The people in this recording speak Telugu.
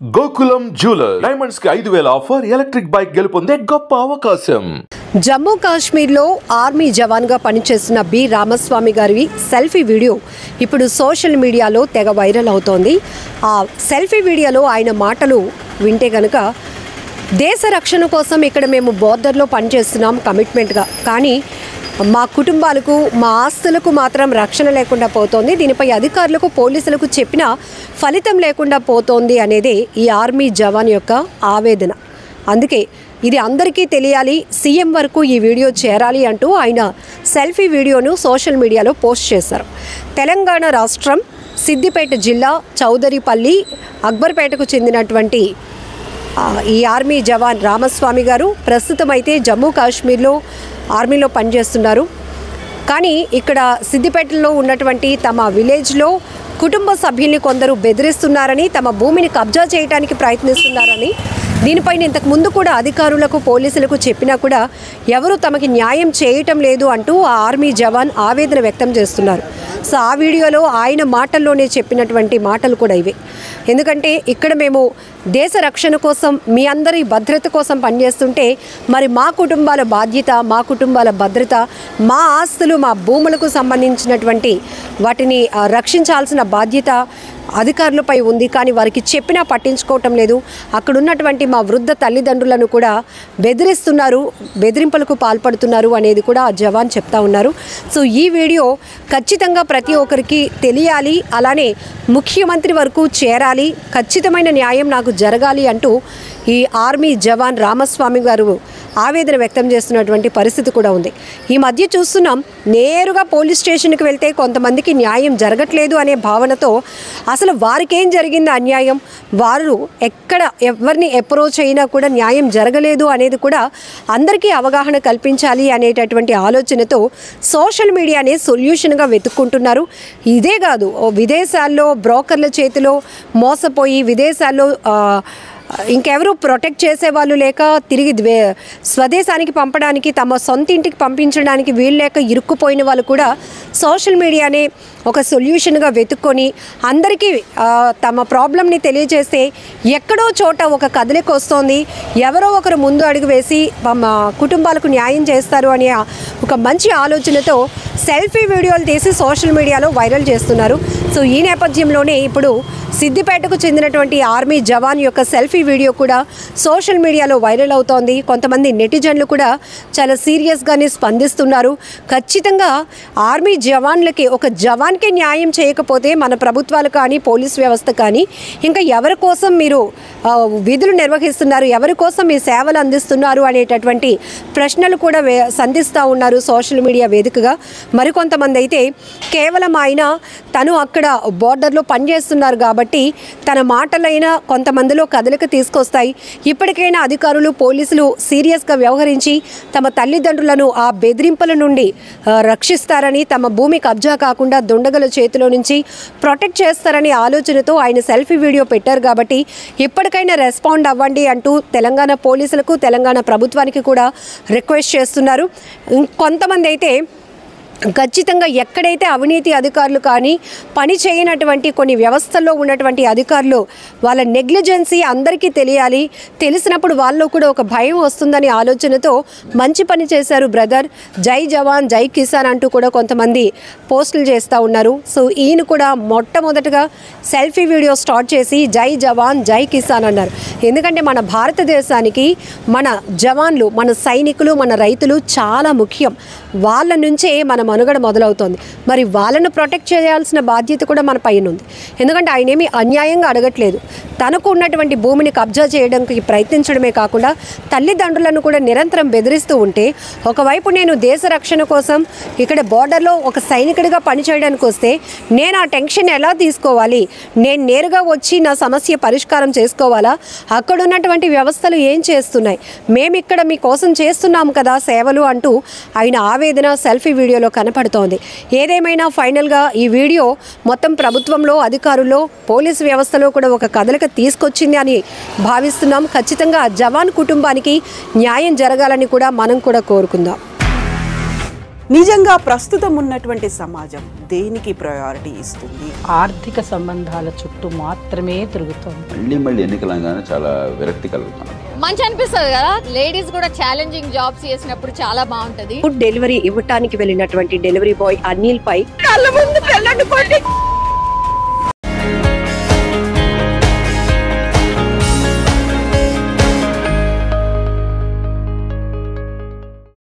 గోకులం జ్యువెలర్స్ డైమండ్స్ కి 5000 ఆఫర్ ఎలక్ట్రిక్ బైక్ గెలుపొందే గొప్ప అవకాశం. జమ్మూ కాశ్మీర్లో ఆర్మీ జవాన్గా పనిచేస్తున్న బి రామస్వామి గారి సెల్ఫీ వీడియో ఇప్పుడు సోషల్ మీడియాలో తెగ వైరల్ అవుతోంది. ఆ సెల్ఫీ వీడియోలో ఆయన మాటలు వింటే కనుక దేశ రక్షణ కోసం ఇక్కడ మేము బోర్డర్లో పనిచేస్తున్నాం కమిట్మెంట్గా, కానీ మా కుటుంబాలకు మా ఆస్తులకు మాత్రం రక్షణ లేకుండా పోతోంది, దీనిపై అధికారులకు పోలీసులకు చెప్పిన ఫలితం లేకుండా పోతోంది అనేది ఈ ఆర్మీ జవాన్ యొక్క ఆవేదన. అందుకే ఇది అందరికీ తెలియాలి, సీఎం వరకు ఈ వీడియో చేరాలి అంటూ ఆయన సెల్ఫీ వీడియోను సోషల్ మీడియాలో పోస్ట్ చేశారు. తెలంగాణ రాష్ట్రం సిద్దిపేట జిల్లా చౌదరిపల్లి అక్బర్పేటకు చెందినటువంటి ఈ ఆర్మీ జవాన్ రామస్వామి గారు ప్రస్తుతం అయితే జమ్మూ కాశ్మీర్లో ఆర్మీలో పనిచేస్తున్నారు. కానీ ఇక్కడ సిద్దిపేటలో ఉన్నటువంటి తమ విలేజ్లో కుటుంబ సభ్యుల్ని కొందరు బెదిరిస్తున్నారని, తమ భూమిని కబ్జా చేయడానికి ప్రయత్నిస్తున్నారని, దీనిపైన ఇంతకు ముందు కూడా అధికారులకు పోలీసులకు చెప్పినా కూడా ఎవరు తమకి న్యాయం చేయటం లేదు అంటూ ఆ ఆర్మీ జవాన్ ఆవేదన వ్యక్తం చేస్తున్నారు. సో ఆ వీడియోలో ఆయన మాటల్లోనే చెప్పినటువంటి మాటలు కూడా ఇవే. ఎందుకంటే ఇక్కడ మేము దేశ రక్షణ కోసం, మీ అందరి భద్రత కోసం పనిచేస్తుంటే మరి మా కుటుంబాల బాధ్యత, మా కుటుంబాల భద్రత, మా ఆస్తులు, మా భూములకు సంబంధించినటువంటి వాటిని రక్షించాల్సిన బాధ్యత అధికారులపై ఉంది. కానీ వారికి చెప్పినా పట్టించుకోవటం లేదు. అక్కడ ఉన్నటువంటి మా వృద్ధ తల్లిదండ్రులను కూడా బెదిరిస్తున్నారు, బెదిరింపులకు పాల్పడుతున్నారు అనేది కూడా ఆ జవాన్ చెప్తా ఉన్నారు. సో ఈ వీడియో ఖచ్చితంగా ప్రతి ఒక్కరికి తెలియాలి, అలానే ముఖ్యమంత్రి వరకు చేరాలి, ఖచ్చితమైన న్యాయం నాకు జరగాలి అంటూ ఈ ఆర్మీ జవాన్ రామస్వామి గారు ఆవేదన వ్యక్తం చేస్తున్నటువంటి పరిస్థితి కూడా ఉంది. ఈ మధ్య చూస్తున్నాం, నేరుగా పోలీస్ స్టేషన్కి వెళ్తే కొంతమందికి న్యాయం జరగట్లేదు అనే భావనతో అసలు వారికేం జరిగింది అన్యాయం, వారు ఎక్కడ ఎవరిని అప్రోచ్ అయినా కూడా న్యాయం జరగలేదు అనేది కూడా అందరికీ అవగాహన కల్పించాలి అనేటటువంటి ఆలోచనతో సోషల్ మీడియానే సొల్యూషన్గా వెతుక్కుంటున్నారు. ఇదే కాదు, విదేశాల్లో బ్రోకర్ల చేతిలో మోసపోయి విదేశాల్లో ఇంకెవరు ప్రొటెక్ట్ చేసేవాళ్ళు లేక తిరిగి స్వదేశానికి పంపడానికి, తమ సొంత ఇంటికి పంపించడానికి వీళ్ళు లేక ఇరుక్కుపోయిన వాళ్ళు కూడా సోషల్ మీడియానే ఒక సొల్యూషన్గా వెతుక్కొని అందరికీ తమ ప్రాబ్లమ్ని తెలియజేస్తే ఎక్కడో చోట ఒక కదలిక వస్తోంది, ఎవరో ఒకరు ముందు అడుగు వేసి మా కుటుంబాలకు న్యాయం చేస్తారు అనే ఒక మంచి ఆలోచనతో సెల్ఫీ వీడియోలు తీసి సోషల్ మీడియాలో వైరల్ చేస్తున్నారు. సో ఈ నేపథ్యంలోనే ఇప్పుడు సిద్దిపేటకు చెందినటువంటి ఆర్మీ జవాన్ యొక్క సెల్ఫీ వీడియో కూడా సోషల్ మీడియాలో వైరల్ అవుతోంది. కొంతమంది నెటిజన్లు కూడా చాలా సీరియస్గానే స్పందిస్తున్నారు. ఖచ్చితంగా ఆర్మీ జవాన్లకి, ఒక జవాన్కి న్యాయం చేయకపోతే మన ప్రభుత్వాలు కానీ పోలీస్ వ్యవస్థ కానీ ఇంకా ఎవరి కోసం మీరు విధులు నిర్వహిస్తున్నారు, ఎవరి కోసం మీ సేవలు అందిస్తున్నారు అనేటటువంటి ప్రశ్నలు కూడా సంధిస్తూ ఉన్నారు సోషల్ మీడియా వేదికగా. మరికొంతమంది అయితే కేవలం ఆయన తను అక్కడ బోర్డర్లో పనిచేస్తున్నారు కాబట్టి తన మాటలైనా కొంతమందిలో కదలిక తీసుకొస్తాయి, ఇప్పటికైనా అధికారులు పోలీసులు సీరియస్గా వ్యవహరించి తమ తల్లిదండ్రులను ఆ బెదిరింపుల నుండి రక్షిస్తారని, తమ భూమి కబ్జా కాకుండా దుండగల చేతిలో నుంచి ప్రొటెక్ట్ చేస్తారని ఆలోచనతో ఆయన సెల్ఫీ వీడియో పెట్టారు. కాబట్టి ఇప్పటికైనా రెస్పాండ్ అవ్వండి అంటూ తెలంగాణ పోలీసులకు, తెలంగాణ ప్రభుత్వానికి కూడా రిక్వెస్ట్ చేస్తున్నారు. కొంతమంది అయితే ఖచ్చితంగా ఎక్కడైతే అవినీతి అధికారులు కానీ పని చేయనటువంటి కొన్ని వ్యవస్థల్లో ఉన్నటువంటి అధికారులు వాళ్ళ నెగ్లిజెన్సీ అందరికీ తెలియాలి, తెలిసినప్పుడు వాళ్ళు కూడా ఒక భయం వస్తుందని ఆలోచనతో మంచి పని చేశారు బ్రదర్, జై జవాన్ జై కిసాన్ అంటూ కూడా కొంతమంది పోస్టులు చేస్తూ ఉన్నారు. సో ఈయన కూడా మొట్టమొదటగా సెల్ఫీ వీడియో స్టార్ట్ చేసి జై జవాన్ జై కిసాన్ అన్నారు. ఎందుకంటే మన భారతదేశానికి మన జవాన్లు, మన సైనికులు, మన రైతులు చాలా ముఖ్యం. వాళ్ళ నుంచే మన మనుగడ మొదలవుతోంది. మరి వాళ్ళను ప్రొటెక్ట్ చేయాల్సిన బాధ్యత కూడా మన పైన ఉంది. ఎందుకంటే ఆయన ఏమీ అన్యాయంగా అడగట్లేదు, తనకు ఉన్నటువంటి భూమిని కబ్జా చేయడానికి ప్రయత్నించడమే కాకుండా తల్లిదండ్రులను కూడా నిరంతరం బెదిరిస్తూ ఉంటే, ఒకవైపు నేను దేశ రక్షణ కోసం ఇక్కడ బోర్డర్లో ఒక సైనికుడిగా పనిచేయడానికి వస్తే నేను ఆ టెన్షన్ ఎలా తీసుకోవాలి, నేను నేరుగా వచ్చి నా సమస్య పరిష్కారం చేసుకోవాలా, అక్కడ ఉన్నటువంటి వ్యవస్థలు ఏం చేస్తున్నాయి, మేము ఇక్కడ మీకోసం చేస్తున్నాము కదా సేవలు అంటూ ఆయన ఆవేదన సెల్ఫీ వీడియోలో కనపడుతోంది. ఏదేమైనా ఫైనల్గా ఈ వీడియో మొత్తం ప్రభుత్వంలో, అధికారుల్లో, పోలీసు వ్యవస్థలో కూడా ఒక కదలిక తీసుకొచ్చింది అని భావిస్తున్నాం. ఖచ్చితంగా జవాన్ కుటుంబానికి న్యాయం జరగాలని కూడా మనం కూడా కోరుకుందాం. నిజంగా ప్రస్తుతం ఉన్నటువంటి సమాజం దేనికి ప్రయారిటీ ఇస్తుంది? ఆర్థిక సంబంధాల చుట్టూ మాత్రమే తిరుగుతుంది. మళ్ళీ ఎన్నికలంగానే చాలా విరక్తి కలుగుతాను. మంచి అనిపిస్తుంది కదా, లేడీస్ కూడా ఛాలెంజింగ్ జాబ్స్ చేసినప్పుడు చాలా బాగుంటది. ఫుడ్ డెలివరీ ఇవ్వటానికి వెళ్ళినటువంటి డెలివరీ బాయ్ అనిల్ పై కళ్ళ ముందు